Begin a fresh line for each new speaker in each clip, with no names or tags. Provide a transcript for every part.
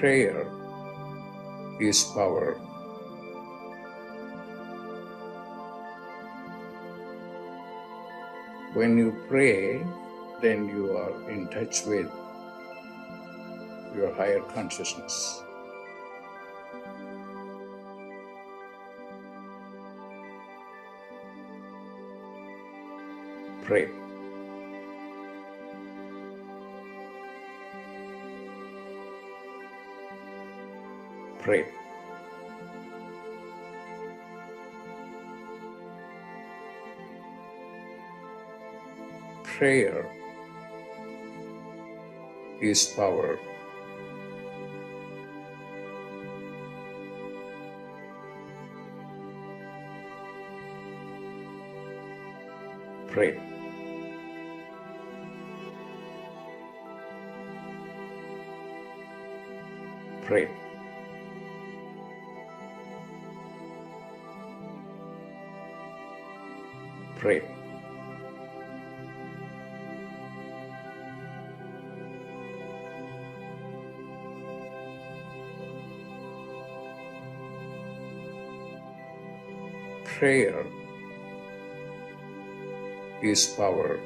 Prayer is power. When you pray, then you are in touch with your higher consciousness. Pray. Pray. Prayer is power. Pray. Pray. Pray. Prayer is power.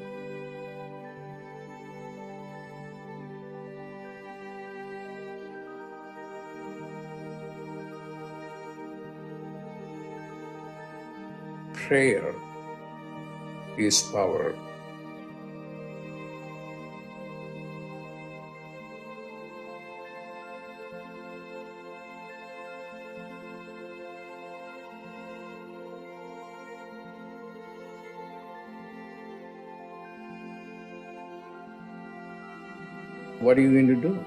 Prayer is power. What are you going to do?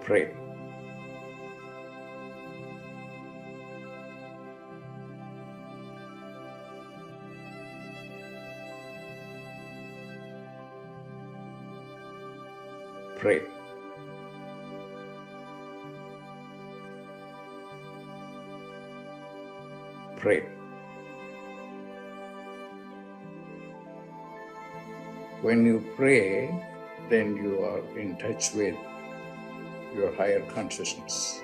Pray. Pray. Pray. When you pray, then you are in touch with your higher consciousness.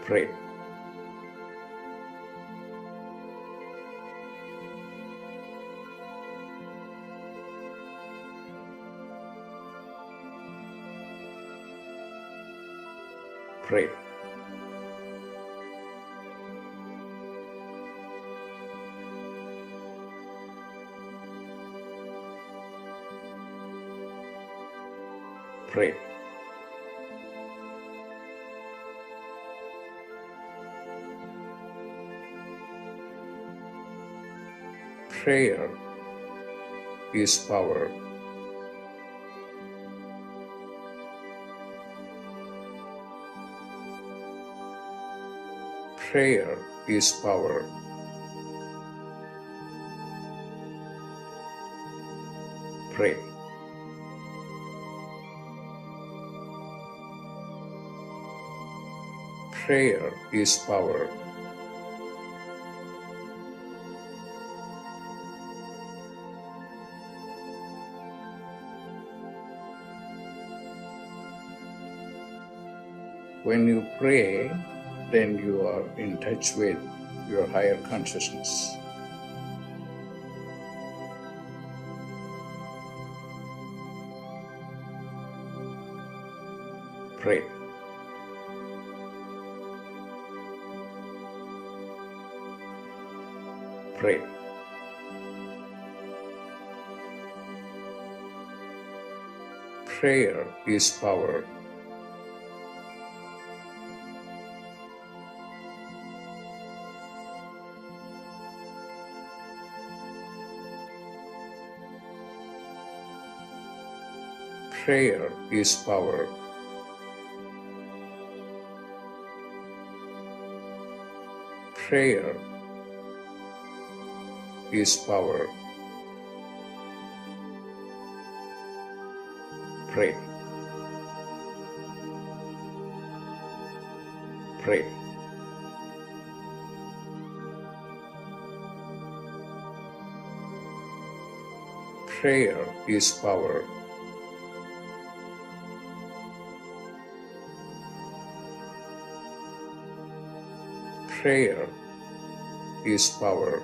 Pray. Pray. Pray. Prayer is power. Prayer is power. Pray. Prayer is power. When you pray, then you are in touch with your higher consciousness. Pray. Pray. Prayer is power. Prayer is power. Prayer is power. Pray. Pray. Prayer is power. Prayer is power.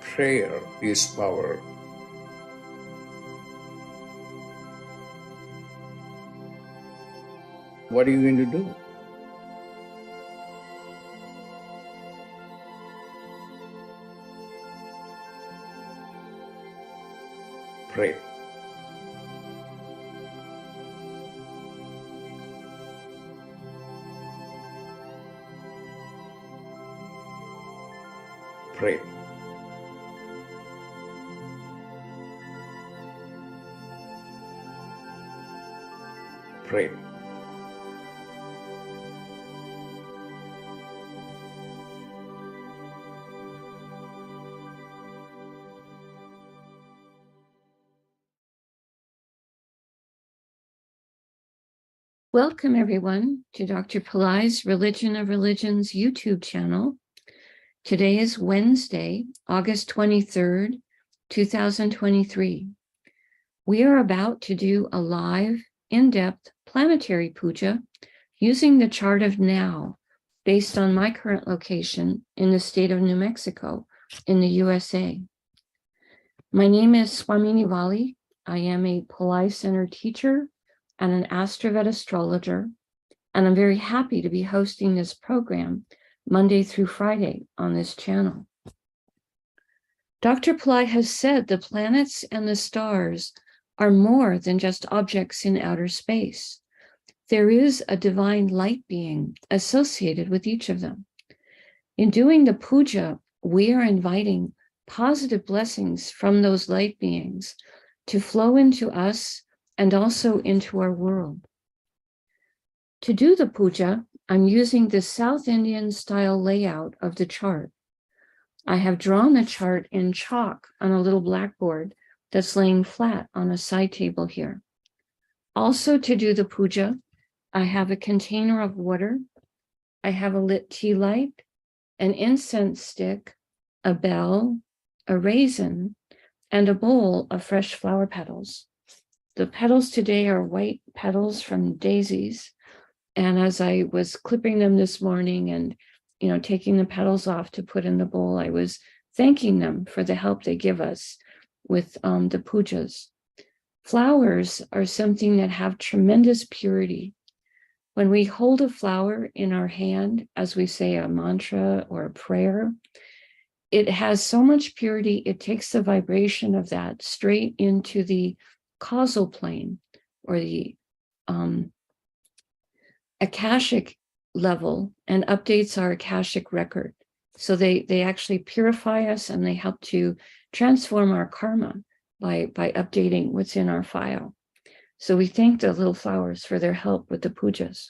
Prayer is power. What are you going to do? Pray. Pray. Pray.
Welcome, everyone, to Dr. Pillai's Religion of Religions YouTube channel. Today is Wednesday, August 23rd, 2023. We are about to do a live, in-depth planetary puja using the chart of now, based on my current location in the state of New Mexico in the USA. My name is Swamini Valli. I am a Pillai Center teacher and an AstroVed astrologer, and I'm very happy to be hosting this program Monday through Friday on this channel. Dr. Pillai has said the planets and the stars are more than just objects in outer space. There is a divine light being associated with each of them. In doing the puja, we are inviting positive blessings from those light beings to flow into us and also into our world. To do the puja, I'm using the South Indian style layout of the chart. I have drawn the chart in chalk on a little blackboard that's laying flat on a side table here. Also, to do the puja, I have a container of water, I have a lit tea light, an incense stick, a bell, a raisin, and a bowl of fresh flower petals. The petals today are white petals from daisies. And as I was clipping them this morning and, taking the petals off to put in the bowl, I was thanking them for the help they give us with the pujas. Flowers are something that have tremendous purity. When we hold a flower in our hand, as we say a mantra or a prayer, it has so much purity, it takes the vibration of that straight into the causal plane or the Akashic level and updates our Akashic record. So they actually purify us and they help to transform our karma by updating what's in our file. So we thank the little flowers for their help with the pujas.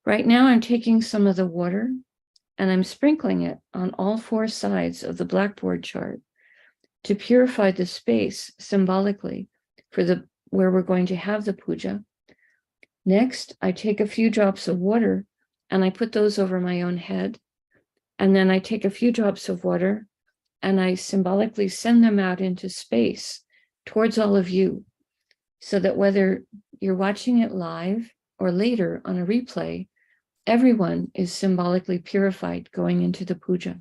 Right now I'm taking some of the water and I'm sprinkling it on all four sides of the blackboard chart to purify the space symbolically for where we're going to have the puja. Next, I take a few drops of water and I put those over my own head. And then I take a few drops of water and I symbolically send them out into space towards all of you, so that whether you're watching it live or later on a replay, everyone is symbolically purified going into the puja.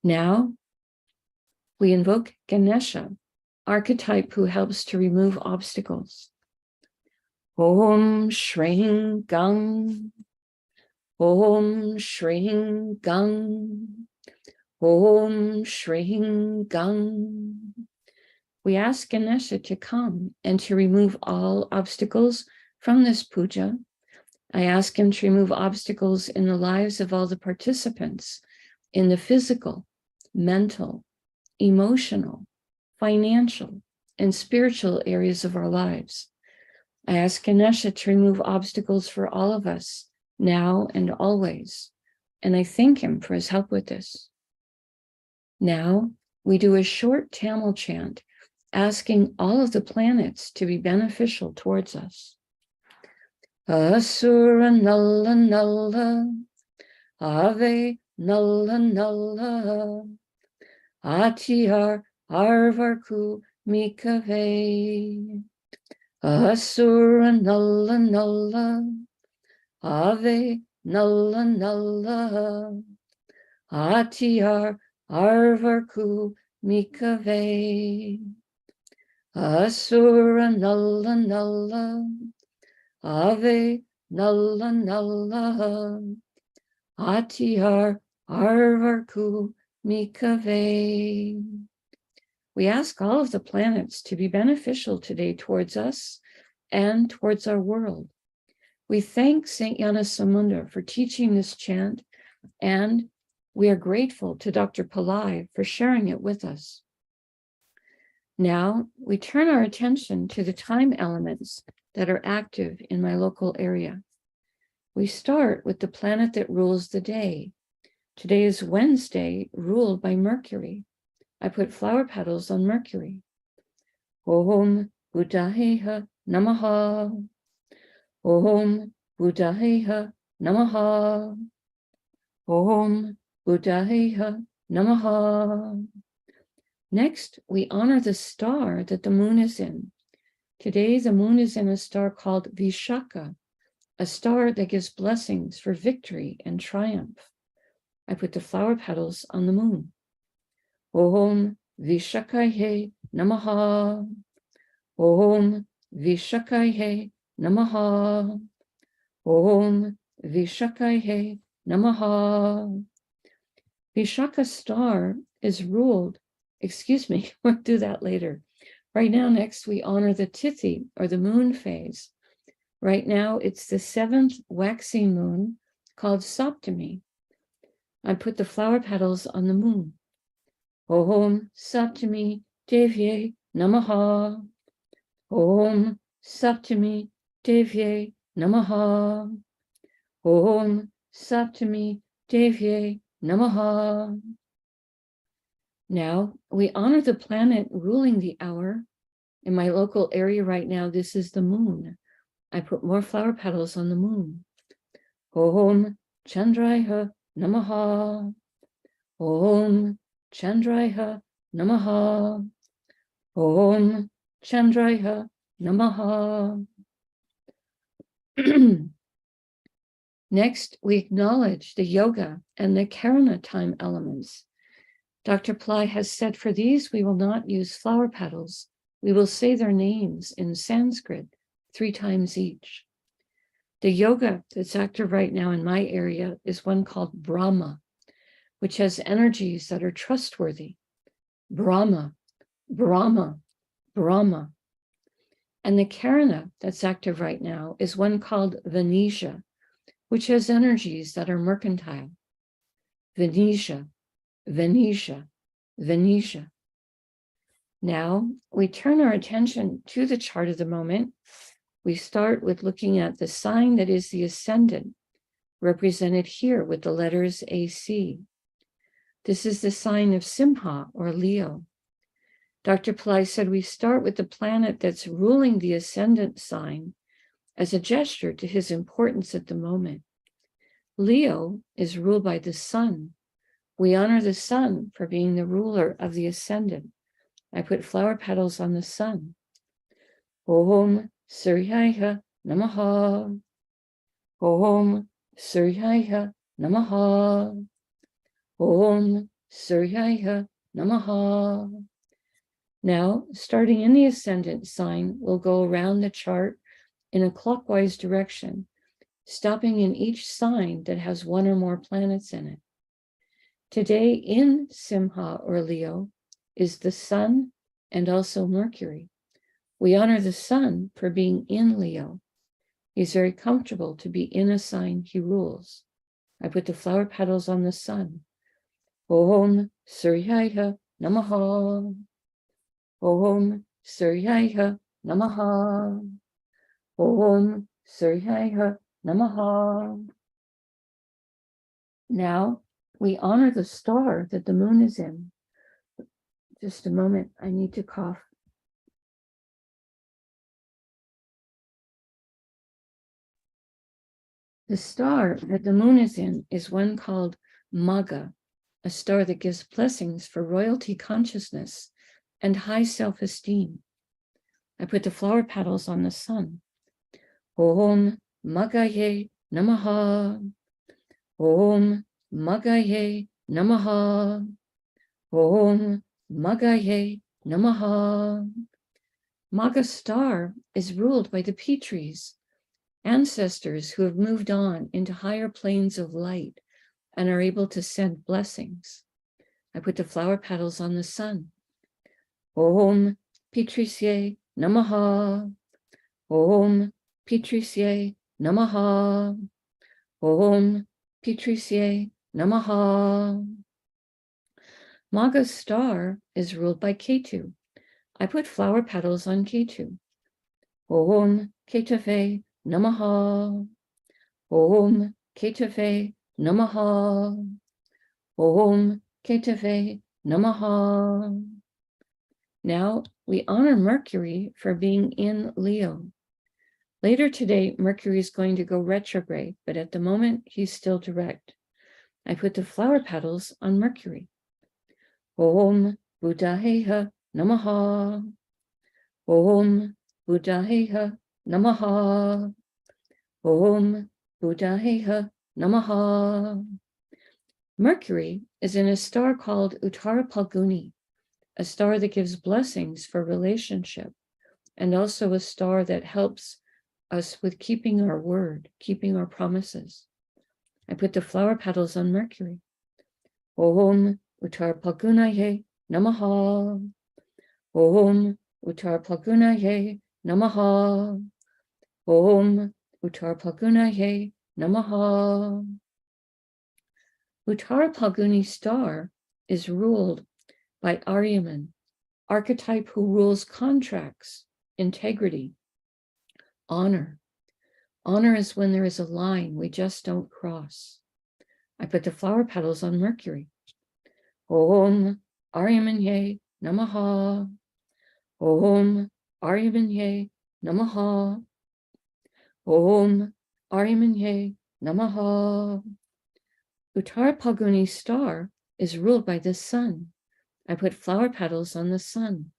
Now, we invoke Ganesha, archetype who helps to remove obstacles. Om Shring Gang, Om Shring Gang, Om Shring Gang. We ask Ganesha to come and to remove all obstacles from this puja. I ask him to remove obstacles in the lives of all the participants in the physical, mental, emotional, financial, and spiritual areas of our lives. I ask Ganesha to remove obstacles for all of us now and always, and I thank him for his help with this. Now we do a short Tamil chant asking all of the planets to be beneficial towards us. Asura Nalla Nalla, Ave Nalla Nalla, Atyar Arvarku Mikave, Asura Nalla Nalla, Ave Nalla Nalla, Atyar Arvarku Mikave, Asura Nalla Nalla, Ave Nalla Nalla, Atyar Arvarku Mikave. We ask all of the planets to be beneficial today towards us and towards our world. We thank Saint Gnanasamunda for teaching this chant, and we are grateful to Dr. Pillai for sharing it with us. Now we turn our attention to the time elements that are active in my local area. We start with the planet that rules the day. Today is Wednesday, ruled by Mercury. I put flower petals on Mercury. Om Buddhaheha Namaha. Om Buddhaheha Namaha. Om Buddhaheha Namaha. Next, we honor the star that the moon is in. Today, the moon is in a star called Vishaka, a star that gives blessings for victory and triumph. I put the flower petals on the moon. Om Vishakaihe Namaha. Om Vishakaihe Namaha. Om Vishakaihe Namaha. Vishaka star is ruled, we'll do that later. Right now, next, we honor the Tithi, or the moon phase. Right now, it's the 7th waxing moon called Saptami. I put the flower petals on the moon. Om Saptami Devye Namaha. Om Saptami Devye Namaha. Om Saptami Devye Namaha. Now, we honor the planet ruling the hour. In my local area right now, this is the moon. I put more flower petals on the moon. Om Chandraya Namaha. Om Chandraya Namaha. Om Chandraya Namaha. Next, we acknowledge the yoga and the karana time elements. Dr. Pillai has said for these, we will not use flower petals. We will say their names in Sanskrit 3 times each. The yoga that's active right now in my area is one called Brahma, which has energies that are trustworthy. Brahma, Brahma, Brahma. And the karana that's active right now is one called Venetia, which has energies that are mercantile. Venetia, Venetia, Venetia. Now we turn our attention to the chart of the moment. We start with looking at the sign that is the ascendant, represented here with the letters AC. This is the sign of Simha, or Leo. Dr. Pillai said we start with the planet that's ruling the ascendant sign as a gesture to his importance at the moment. Leo is ruled by the sun. We honor the sun for being the ruler of the ascendant. I put flower petals on the sun. Om Suryaya Namaha. Om Suryaya Namaha. Om Suryaya Namaha. Now, starting in the ascendant sign, we'll go around the chart in a clockwise direction, stopping in each sign that has 1 or more planets in it. Today in Simha, or Leo, is the sun and also Mercury. We honor the sun for being in Leo. He's very comfortable to be in a sign he rules. I put the flower petals on the sun. Om Suryaya Namaha. Om Suryaya Namaha. Om Suryaya Namaha. Now we honor the star that the moon is in. Just a moment, I need to cough. The star that the moon is in is one called Magha, a star that gives blessings for royalty consciousness and high self-esteem. I put the flower petals on the sun. Om Maghaye Namaha. Om Maghaye Namaha. Om Maghaye Namaha. Magha star is ruled by the Petries, ancestors who have moved on into higher planes of light and are able to send blessings. I put the flower petals on the sun. Om Petrisye Namaha. Om Petrisye Namaha. Om Petrisye Namaha. Magha's star is ruled by Ketu. I put flower petals on Ketu. Om Ketave Namaha. Om Ketave Namaha. Om Ketave Namaha. Now we honor Mercury for being in Leo. Later today, Mercury is going to go retrograde, but at the moment he's still direct. I put the flower petals on Mercury. Om Buddhaheha Namaha. Om Buddhaheha Namaha. Om Buddhaheha Namaha. Mercury is in a star called Uttara Palguni, a star that gives blessings for relationship, and also a star that helps us with keeping our word, keeping our promises. I put the flower petals on Mercury. Om Uttara Palgunaye Namaha. Om Uttara Palgunaye Namaha. Om Uttara Palgunaye Namaha. Uttara Palguni star is ruled by Aryaman, archetype who rules contracts, integrity, honor. Honor is when there is a line we just don't cross. I put the flower petals on Mercury. Om Aryamanye Namaha. Om Aryamanye Namaha. Om Aryamanye Namaha. Uttara Palguni star is ruled by the sun. I put flower petals on the sun.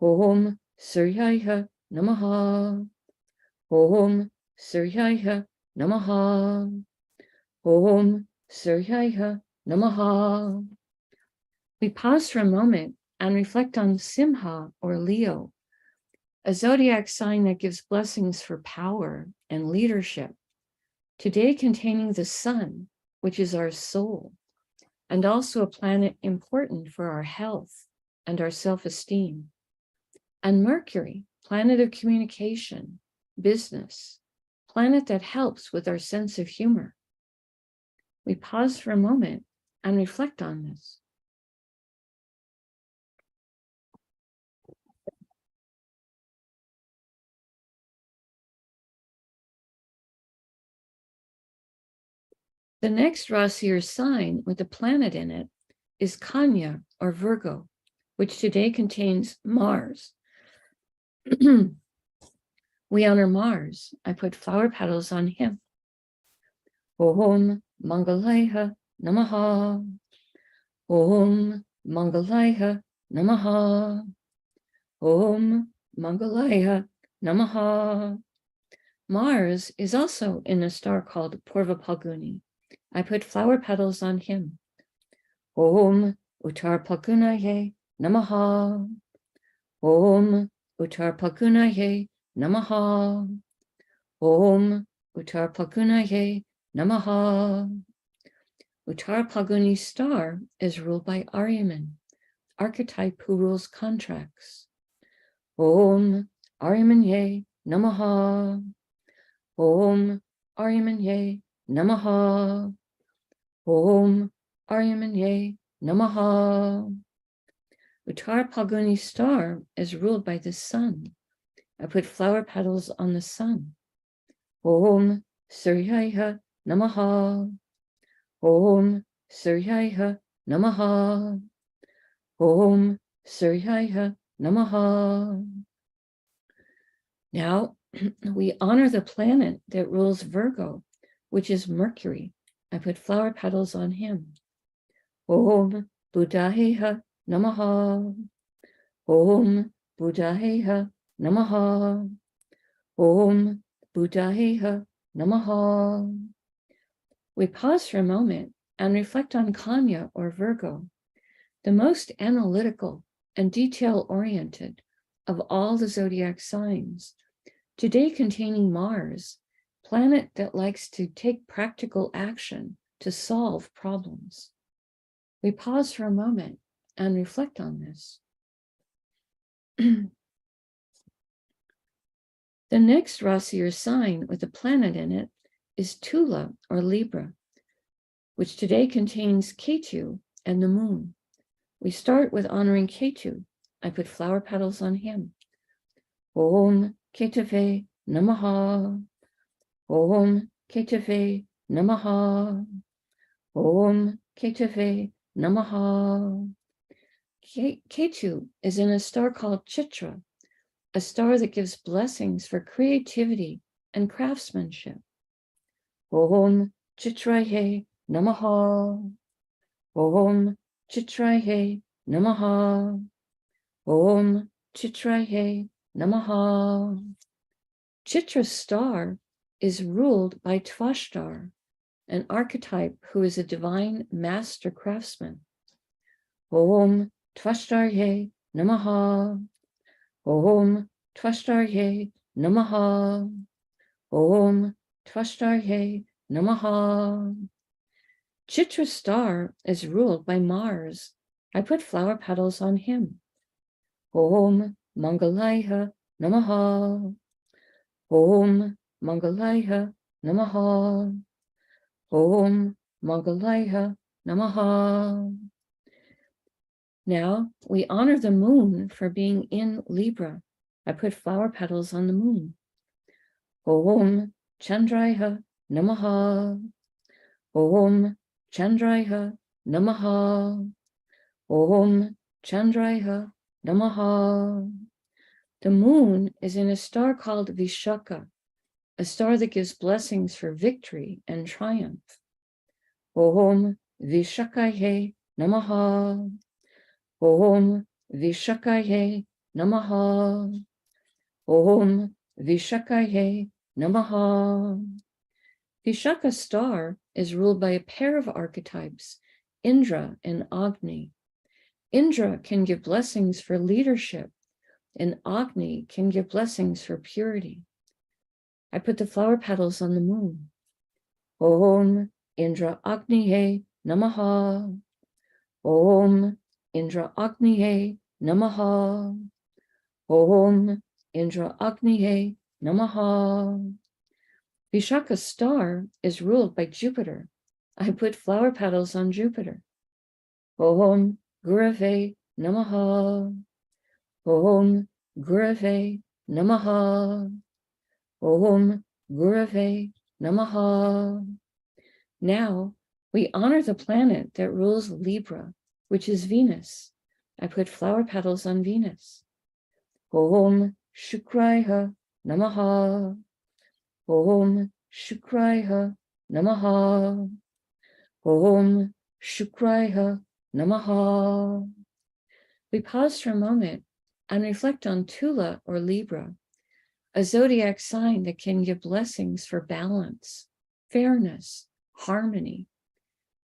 Om Suryaya Namaha. Om Suryaya Namaha. Om Suryaya Namaha. We pause for a moment and reflect on Simha or Leo, a zodiac sign that gives blessings for power and leadership, today containing the sun, which is our soul, and also a planet important for our health and our self-esteem, and Mercury, planet of communication, business, planet that helps with our sense of humor. We pause for a moment and reflect on this. The next Rasi or sign with a planet in it is Kanya or Virgo, which today contains Mars. We honor Mars. I put flower petals on him. Om Mangalaya Namaha. Om Mangalaya Namaha. Om Mangalaya Namaha. Mars is also in a star called Purva Palguni. I put flower petals on him. Om Uttara Palgunaye Namaha. Om Uttara Palgunaye Namaha. Om Uttara Palgunaye Namaha. Uttara Palguni star is ruled by Aryaman, archetype who rules contracts. Om Aryamanye Namaha. Om Aryamanye Namaha. Om Aryamanye Namaha. Uttara Palguni star is ruled by the sun. I put flower petals on the sun. Om Suryaya Namaha. Om Suryaya Namaha. Om Suryaya Namaha. Now we honor the planet that rules Virgo, which is Mercury. I put flower petals on him. Om Buddhaheha Namaha. Om Buddhaheha Namaha. Om Buddhaheha Namaha. We pause for a moment and reflect on Kanya or Virgo, the most analytical and detail-oriented of all the zodiac signs, today containing Mars, planet that likes to take practical action to solve problems. We pause for a moment and reflect on this. The next Rasi or sign with a planet in it is Tula or Libra, which today contains Ketu and the moon. We start with honoring Ketu. I put flower petals on him. Om Ketave Namaha. Om Ketave Namaha. Om Ketave Namaha. Ketu is in a star called Chitra, a star that gives blessings for creativity and craftsmanship. Om Chitraye Namaha. Om Chitraye Namaha. Om Chitraye Namaha. Chitra star is ruled by Tvashtar, an archetype who is a divine master craftsman. Om Tvashtarye Namaha. Om Tvashtarye Namaha. Om Tvashtarye Namaha. Chitra star is ruled by Mars. I put flower petals on him. Om Mangalaya Namaha. Om Mangalaya Namaha. Om Mangalaya Namaha. Now we honor the moon for being in Libra. I put flower petals on the moon. Om Chandraya Namaha. Om Chandraya Namaha. Om Chandraya Namaha. The moon is in a star called Vishaka, a star that gives blessings for victory and triumph. Om Vishakaye Namaha. Om Vishakaye Namaha. Om Vishakaye Namaha. Vishaka star is ruled by a pair of archetypes, Indra and Agni. Indra can give blessings for leadership, and Agni can give blessings for purity. I put the flower petals on the moon. Om Indra Agniye Namaha. Om Indra Agniye Namaha. Om Indra Agniye Namaha. Vishaka star is ruled by Jupiter. I put flower petals on Jupiter. Om Gurave Namaha. Om Gurave Namaha. Om Gurave Namaha. Now we honor the planet that rules Libra, which is Venus. I put flower petals on Venus. Om Shukraya Namaha. Om Shukraya Namaha. Om Shukraya Namaha. We pause for a moment and reflect on Tula or Libra, a zodiac sign that can give blessings for balance, fairness, harmony.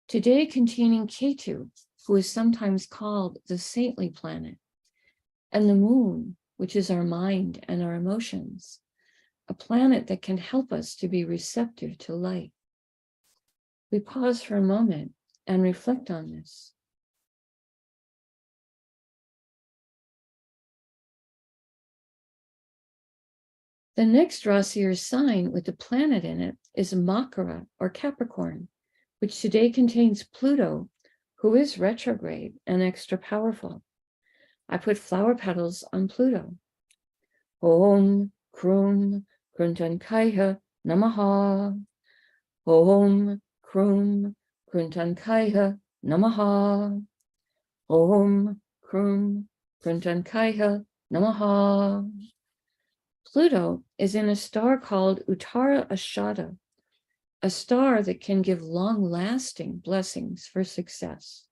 Today containing Ketu, who is sometimes called the saintly planet, and the moon, which is our mind and our emotions, a planet that can help us to be receptive to light. We pause for a moment and reflect on this. The next Rasi or sign with the planet in it is Makara or Capricorn, which today contains Pluto, who is retrograde and extra powerful. I put flower petals on Pluto. Om Krum Kruntankaya Namaha. Om Krum Kruntankaya Namaha. Om Krum Kruntankaya Namaha. Pluto is in a star called Uttara Ashada, a star that can give long-lasting blessings for success.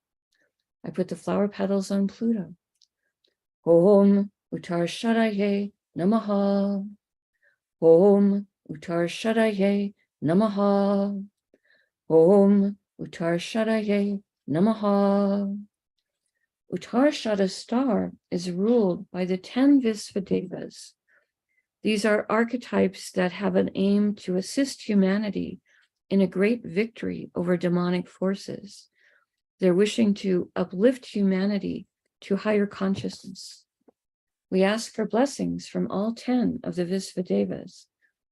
I put the flower petals on Pluto. Om Uttar Shadaye Namaha. Om Uttar Shadaye Namaha. Om Uttar Shadaye Namaha. Uttarshada star is ruled by the 10 Visvadevas. These are archetypes that have an aim to assist humanity in a great victory over demonic forces. They're wishing to uplift humanity to higher consciousness. We ask for blessings from all 10 of the Visvadevas,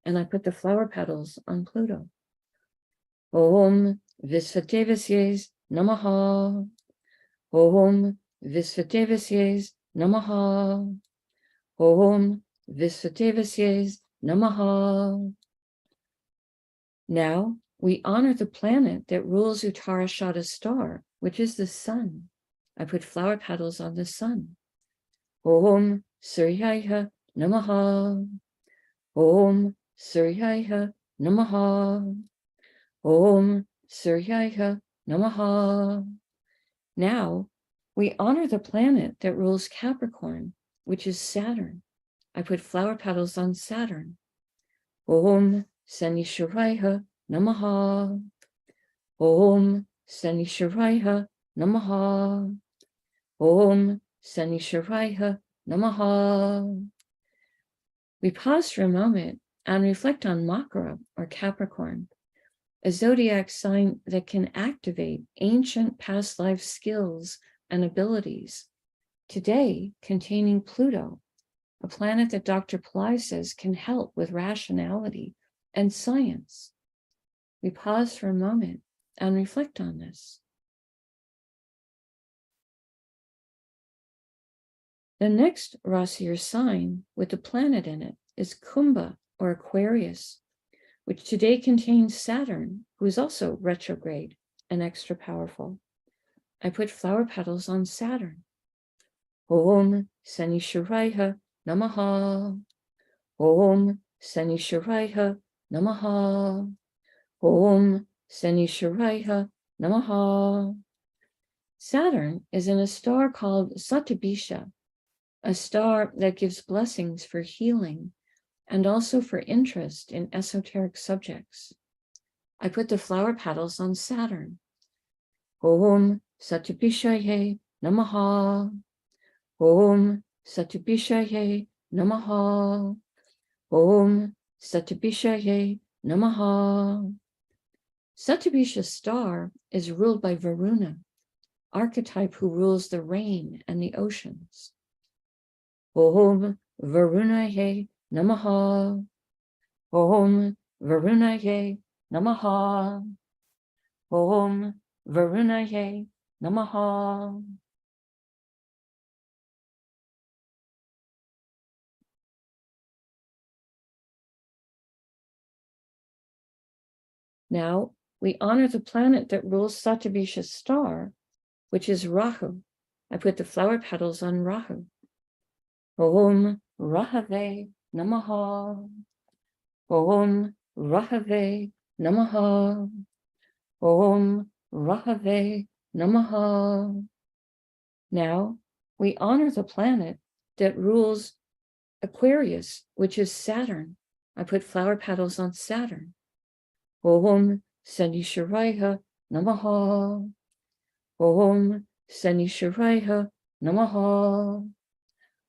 and I put the flower petals on Pluto. Om Visvadevasye Namaha. Om Visvadevasye Namaha. Om Visvadevasye Namaha. Now we honor the planet that rules Uttarashada star, which is the sun. I put flower petals on the sun. Om Suryaya Namaha. Om Suryaya Namaha. Om Suryaya Namaha. Now we honor the planet that rules Capricorn, which is Saturn. I put flower petals on Saturn. Om Sanishwaraya Namaha. Om Sanishwaraya Namaha. Om Sanishwaraya Namaha. We pause for a moment and reflect on Makara, or Capricorn, a zodiac sign that can activate ancient past life skills and abilities, today containing Pluto, a planet that Dr. Pillai says can help with rationality and science. We pause for a moment and reflect on this. The next Rasi or sign with the planet in it is Kumbha, or Aquarius, which today contains Saturn, who is also retrograde and extra powerful. I put flower petals on Saturn. Om Sanishwaraya Namaha. Om Sanishwaraya Namaha. Om Sanishwaraya Namaha. Saturn is in a star called Satyabhisha, a star that gives blessings for healing and also for interest in esoteric subjects. I put the flower petals on Saturn. Om Satyabhishaye Namaha. Om Satyabhishaye Namaha. Om Satyabhishaye Namaha. Satyabhisha star is ruled by Varuna, archetype who rules the rain and the oceans. Om Varunaye Namaha. Om Varunaye Namaha. Om Varunaye Namaha. Now we honor the planet that rules Satyabhisha star, which is Rahu. I put the flower petals on Rahu. Om Rahave Namaha. Om Rahave Namaha. Om Rahave Namaha. Now we honor the planet that rules Aquarius, which is Saturn. I put flower petals on Saturn. Om Sanishwaraya Namaha. Om Sanishwaraya Namaha.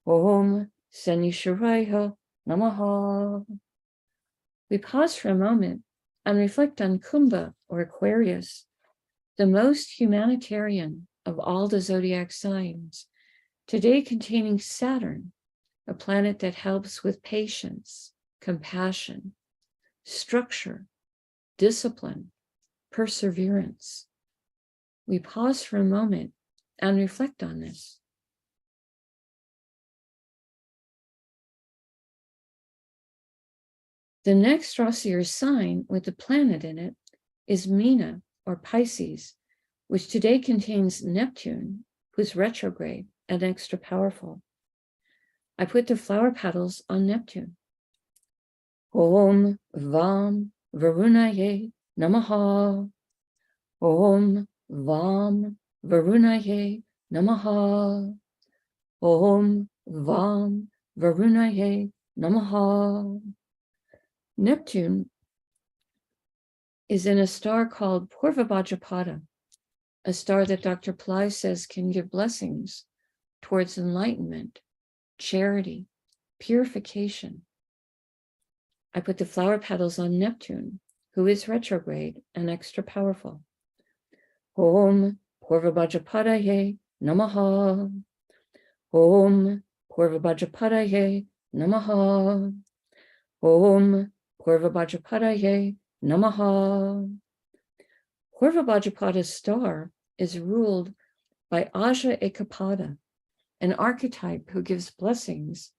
Om Sanishwaraya Namaha. We pause for a moment and reflect on Kumbha, or Aquarius, the most humanitarian of all the zodiac signs, today containing Saturn, a planet that helps with patience, compassion, structure, discipline, perseverance. We pause for a moment and reflect on this. The next Rasi or sign with the planet in it is Meena, or Pisces, which today contains Neptune, who's retrograde and extra powerful. I put the flower petals on Neptune. Om Vam Varunaye Namaha. Om Vam Varunaye Namaha. Om Vam Varunaye Namaha. Neptune is in a star called Purvabhadrapada, a star that Dr. Pillai says can give blessings towards enlightenment, charity, purification. I put the flower petals on Neptune, who is retrograde and extra powerful. Om Purvabhadrapadaye Namaha. Om Purvabhadrapadaye Namaha. Om Purvabhadrapadaye Namaha. Purvabhadrapada's star is ruled by Aja Ekapada, an archetype who gives blessings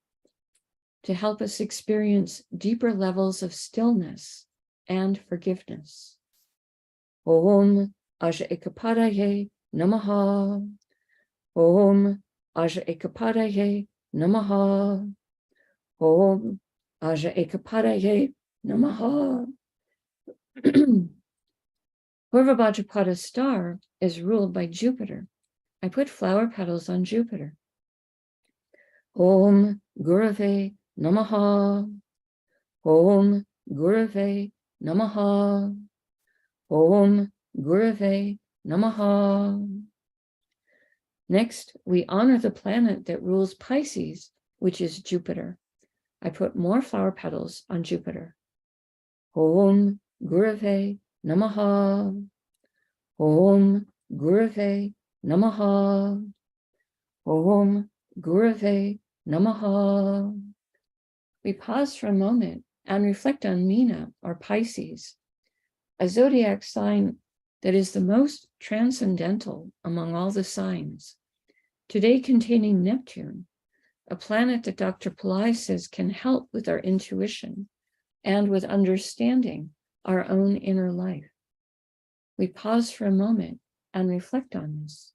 to help us experience deeper levels of stillness and forgiveness. Om Aja Ekapadaye Namaha. Om Aja Ekapadaye Namaha. Om Aja Ekapadaye Namaha. Purvabhadrapada's star is ruled by Jupiter. I put flower petals on Jupiter. Om Gurave Namaha. Om Gurave Namaha. Om Gurave Namaha. Next, we honor the planet that rules Pisces, which is Jupiter. I put more flower petals on Jupiter. Om Gurave Namaha. Om Gurave Namaha. Om Gurave Namaha. We pause for a moment and reflect on Meena, or Pisces, a zodiac sign that is the most transcendental among all the signs, today containing Neptune, a planet that Dr. Pillai says can help with our intuition and with understanding our own inner life. We pause for a moment and reflect on this.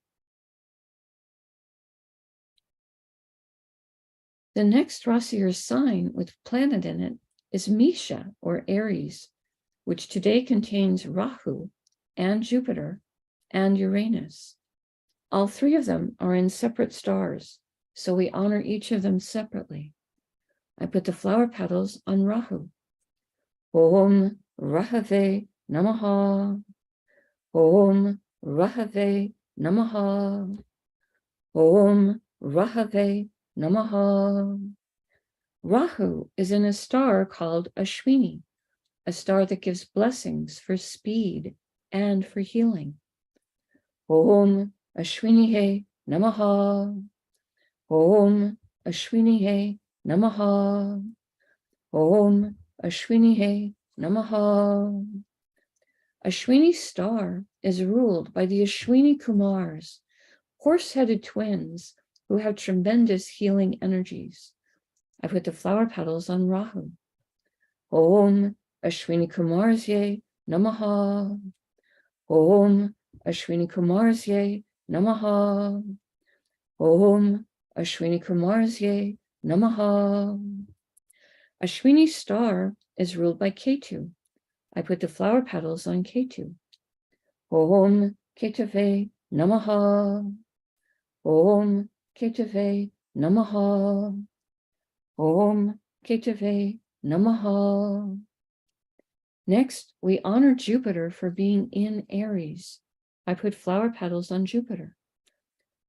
The next Rasi or sign with planet in it is Misha, or Aries, which today contains Rahu and Jupiter and Uranus. All three of them are in separate stars, so we honor each of them separately. I put the flower petals on Rahu. Om Rahave Namaha. Om Rahave Namaha. Om Rahave Namaha. Rahu is in a star called Ashwini, a star that gives blessings for speed and for healing. Om Ashwinihe Namaha. Om Ashwinihe Namaha. Om Ashwinihe Namaha. Ashwini's star is ruled by the Ashwini Kumars, horse-headed twins who have tremendous healing energies. I put the flower petals on Rahu. Om Ashwini Kumarsye Namaha. Om Ashwini Kumarsye Namaha. Om Ashwini Kumarsye Namaha. Ashwini's star is ruled by Ketu. I put the flower petals on Ketu. Om Ketave Namaha. Om Ketave Namaha. Om Ketave Namaha. Next, we honor Jupiter for being in Aries. I put flower petals on Jupiter.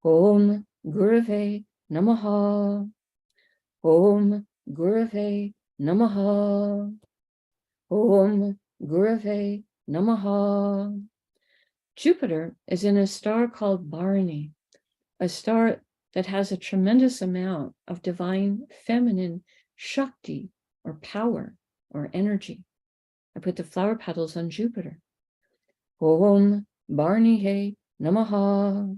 Om Gurave Namaha. Om Gurave Namaha. Om Gurave Namaha. Jupiter is in a star called Bharani, a star that has a tremendous amount of divine feminine Shakti, or power, or energy. I put the flower petals on Jupiter. Om Bharanihe Namaha.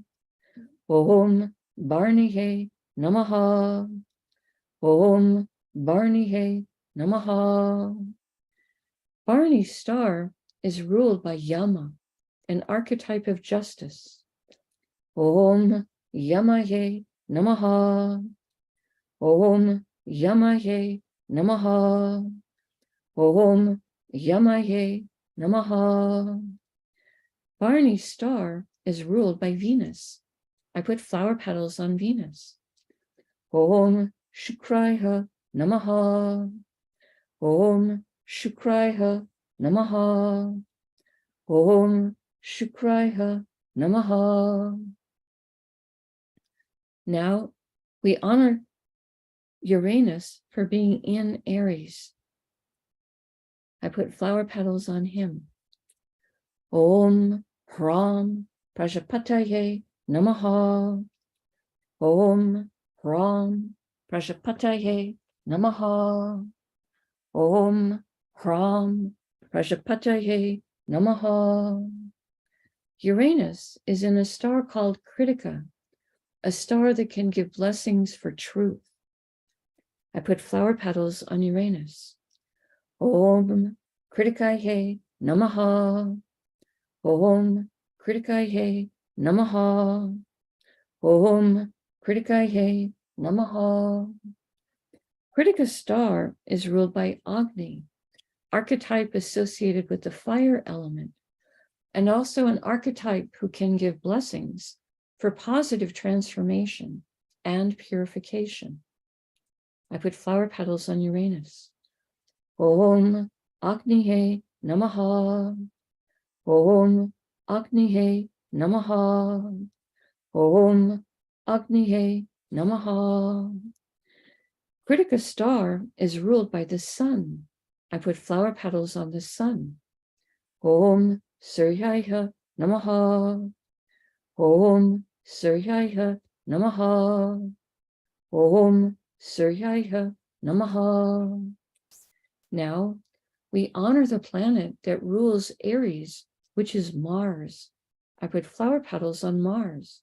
Om Bharanihe Namaha. Om Bharanihe Namaha. Bharani's star is ruled by Yama, an archetype of justice. Om Yamaye Namaha. Om Yamaye Namaha. Om Yamaye Namaha. Bharani's star is ruled by Venus. I put flower petals on Venus. Om Shukraya Namaha. Om Shukraya Namaha. Om Shukraya Namaha. Now we honor Uranus for being in Aries. I put flower petals on him. Om Hram Prajapataye Namaha. Om Hram Prajapataye Namaha. Om Hram Prajapataye Namaha. Uranus is in a star called Kritika, a star that can give blessings for truth. I put flower petals on Uranus. Om Kritikaye Namaha. Om Kritikaye Namaha. Om Kritikaye Namaha. Kritika's star is ruled by Agni, archetype associated with the fire element, and also an archetype who can give blessings for positive transformation and purification. I put flower petals on Uranus. Om Agnihe Namaha. Om Agnihe Namaha. Om Agnihe Namaha. Kritika's star is ruled by the sun. I put flower petals on the sun. Om Suryaya Namaha. Om Suryaya Namaha. Om Suryaya Namaha. Now we honor the planet that rules Aries, which is Mars. I put flower petals on Mars.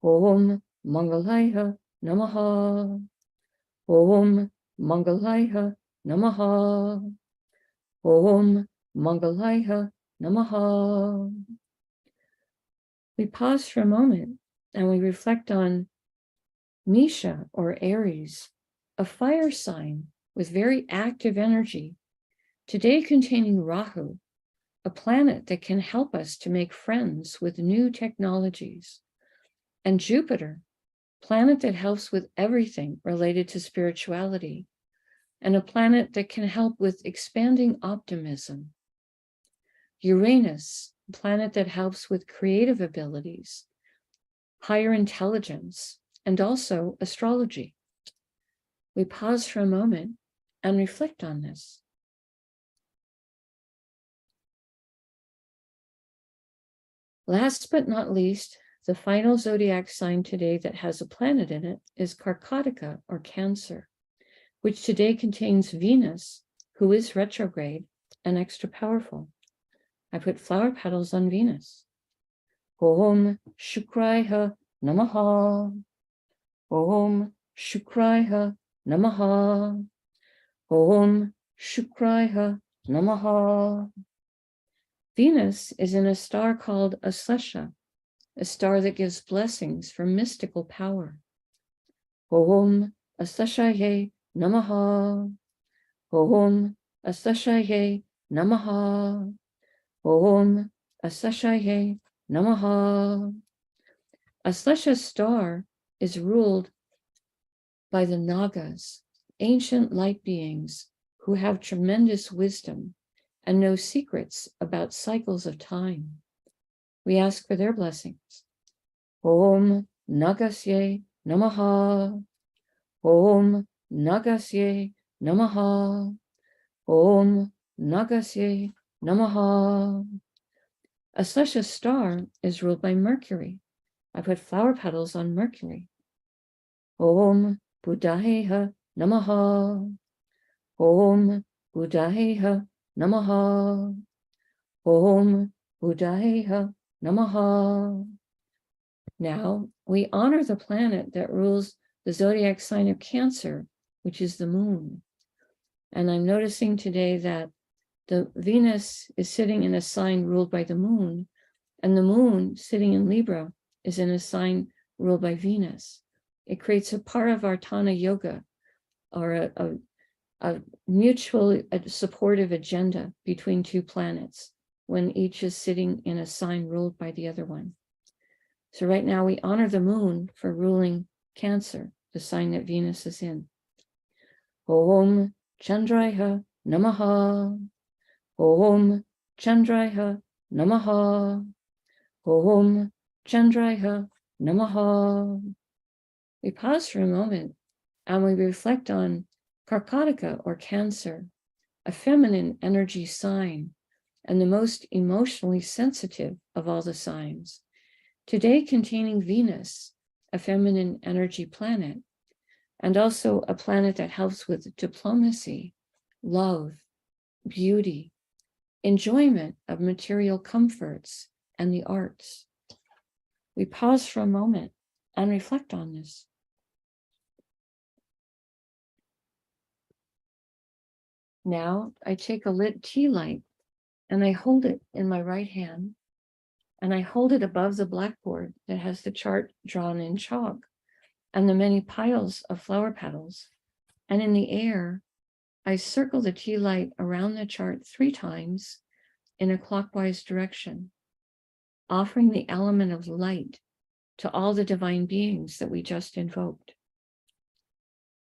Om Mangalaya Namaha. Om Mangalaya Namaha. Om Mangalaya Namaha. We pause for a moment and we reflect on Misha, or Aries, a fire sign with very active energy, today containing Rahu, a planet that can help us to make friends with new technologies, and Jupiter, planet that helps with everything related to spirituality, and a planet that can help with expanding optimism. Uranus, planet that helps with creative abilities, higher intelligence, and also astrology. We pause for a moment and reflect on this. Last but not least, the final zodiac sign today that has a planet in it is Karkatika, or Cancer, which today contains Venus, who is retrograde and extra powerful. I put flower petals on Venus. Om Shukraya Namaha. Om Shukraya Namaha. Om Shukraya Namaha. Venus is in a star called Aslesha, a star that gives blessings for mystical power. Om Asleshaye Namaha. Om Asleshaye Namaha. Om Asleshaye Namaha. Aslesha's star is ruled by the Nagas, ancient light beings who have tremendous wisdom and know secrets about cycles of time. We ask for their blessings. Om Nagasye Namaha. Om Nagasye Namaha. Om Nagasye Namaha. Aslesha's star is ruled by Mercury. I put flower petals on Mercury. Om Buddhayeha Namaha. Om Buddhayeha Namaha. Om Buddhayeha Namaha. Now we honor the planet that rules the zodiac sign of Cancer, which is the moon. And I'm noticing today that the Venus is sitting in a sign ruled by the moon, and the moon sitting in Libra is in a sign ruled by Venus. It creates a Paravartana yoga, or a mutually supportive agenda between two planets when each is sitting in a sign ruled by the other one. So right now we honor the moon for ruling Cancer, the sign that Venus is in. Om Chandraya Namaha. Om Chandraya Namaha. Om Chandraya Namaha. We pause for a moment and we reflect on Karkataka or Cancer, a feminine energy sign and the most emotionally sensitive of all the signs. Today containing Venus, a feminine energy planet, and also a planet that helps with diplomacy, love, beauty, enjoyment of material comforts, and the arts. We pause for a moment and reflect on this. Now I take a lit tea light and I hold it in my right hand, and I hold it above the blackboard that has the chart drawn in chalk and the many piles of flower petals. And in the air, I circle the tea light around the chart 3 times in a clockwise direction, offering the element of light to all the divine beings that we just invoked.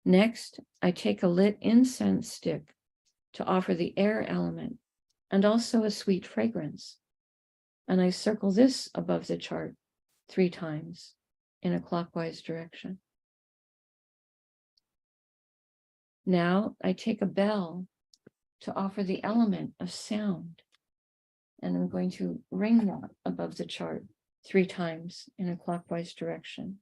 Next, I take a lit incense stick to offer the air element and also a sweet fragrance. And I circle this above the chart 3 times in a clockwise direction. Now I take a bell to offer the element of sound, and I'm going to ring that above the chart 3 times in a clockwise direction.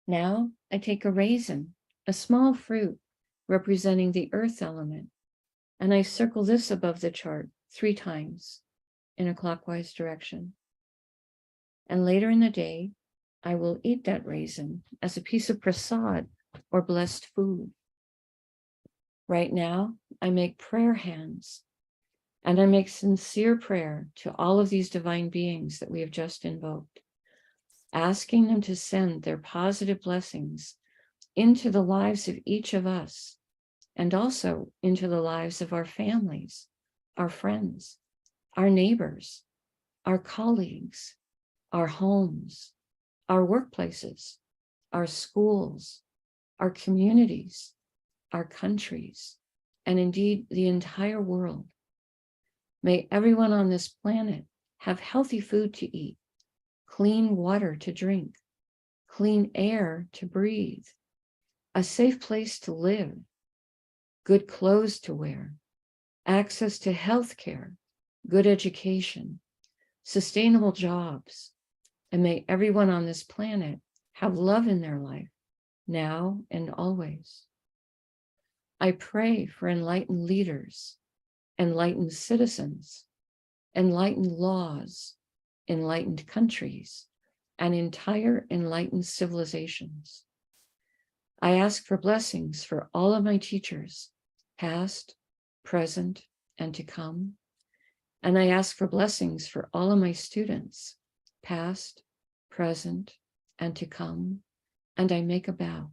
Now I take a raisin, a small fruit representing the earth element, and I circle this above the chart 3 times in a clockwise direction. And later in the day, I will eat that raisin as a piece of prasad or blessed food. Right now, I make prayer hands, and I make sincere prayer to all of these divine beings that we have just invoked, asking them to send their positive blessings into the lives of each of us, and also into the lives of our families, our friends, our neighbors, our colleagues, our homes, our workplaces, our schools, our communities, our countries, and indeed the entire world. May everyone on this planet have healthy food to eat, clean water to drink, clean air to breathe, a safe place to live, good clothes to wear, access to health care, good education, sustainable jobs, and may everyone on this planet have love in their life, now and always. I pray for enlightened leaders, enlightened citizens, enlightened laws, enlightened countries, and entire enlightened civilizations. I ask for blessings for all of my teachers, past, present, and to come. And I ask for blessings for all of my students, past, present, and to come. And I make a bow.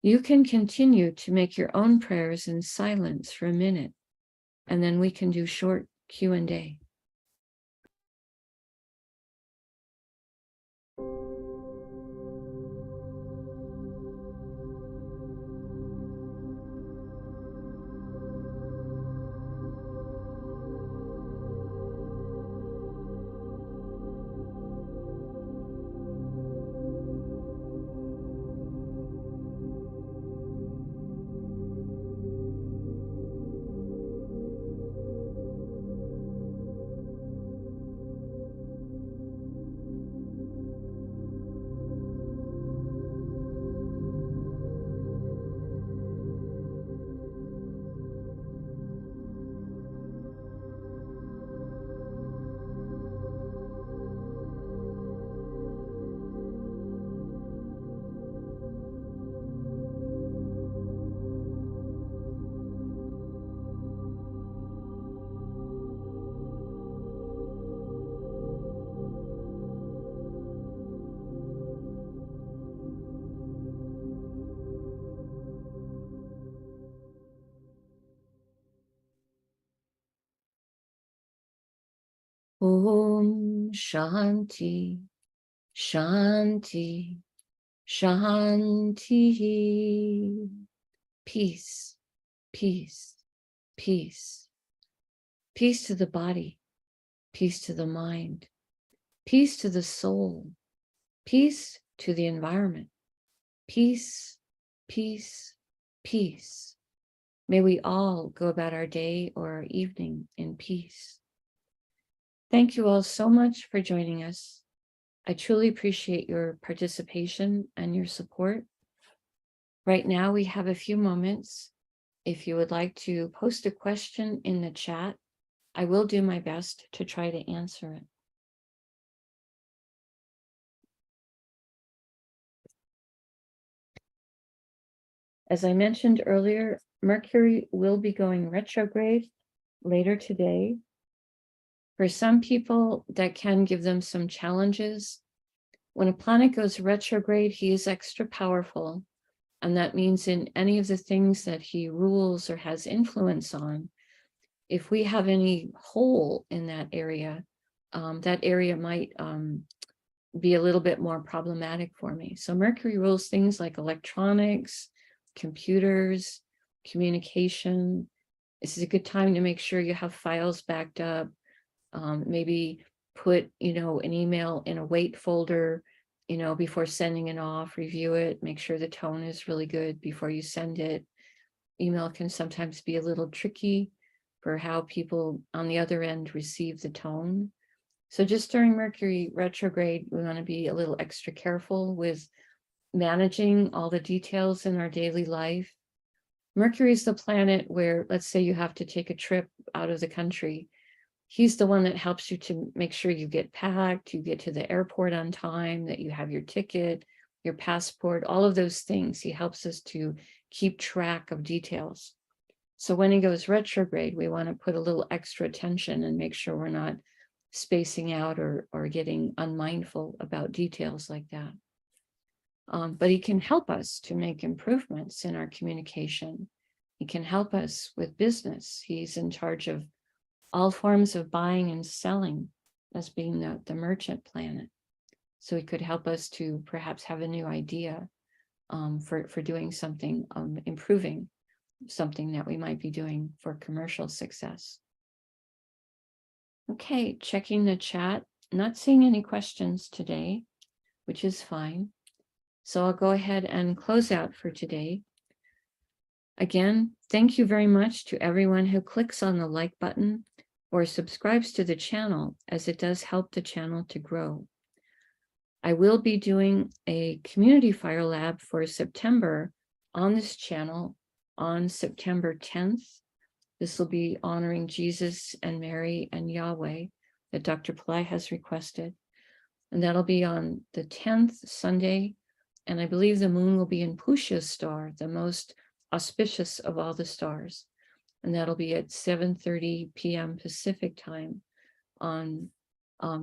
You can continue to make your own prayers in silence for a minute, and then we can do short Q&A. Om Shanti, Shanti, Shanti. Peace, peace, peace. Peace to the body, peace to the mind, peace to the soul, peace to the environment. Peace, peace, peace. May we all go about our day or our evening in peace. Thank you all so much for joining us. I truly appreciate your participation and your support. Right now, we have a few moments. If you would like to post a question in the chat, I will do my best to try to answer it. As I mentioned earlier, Mercury will be going retrograde later today. For some people, that can give them some challenges. When a planet goes retrograde, he is extra powerful. And that means in any of the things that he rules or has influence on, if we have any hole in that area might be a little bit more problematic for me. So Mercury rules things like electronics, computers, communication. This is a good time to make sure you have files backed up. Maybe put, an email in a wait folder, before sending it off, review it, make sure the tone is really good before you send it. Email can sometimes be a little tricky for how people on the other end receive the tone. So just during Mercury retrograde, we want to be a little extra careful with managing all the details in our daily life. Mercury is the planet where, let's say you have to take a trip out of the country. He's the one that helps you to make sure you get packed, you get to the airport on time, that you have your ticket, your passport, all of those things. He helps us to keep track of details. So when he goes retrograde, we want to put a little extra attention and make sure we're not spacing out or getting unmindful about details like that. But he can help us to make improvements in our communication. He can help us with business. He's in charge of all forms of buying and selling, as being the merchant planet. So he could help us to perhaps have a new idea for doing something, improving something that we might be doing for commercial success. Okay, checking the chat. Not seeing any questions today, which is fine. So I'll go ahead and close out for today. Again, thank you very much to everyone who clicks on the like button or subscribes to the channel, as it does help the channel to grow. I will be doing a community fire lab for September on this channel on September 10th. This will be honoring Jesus and Mary and Yahweh that Dr. Pillai has requested. And that'll be on the 10th Sunday. And I believe the moon will be in Pusha's star, the most auspicious of all the stars. And that'll be at 7:30 p.m. Pacific time on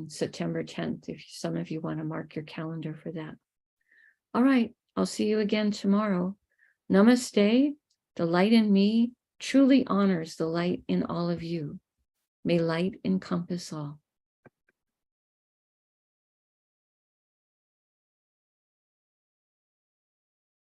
September 10th, if some of you want to mark your calendar for that. All right, I'll see you again tomorrow. Namaste. The light in me truly honors the light in all of you. May light encompass all.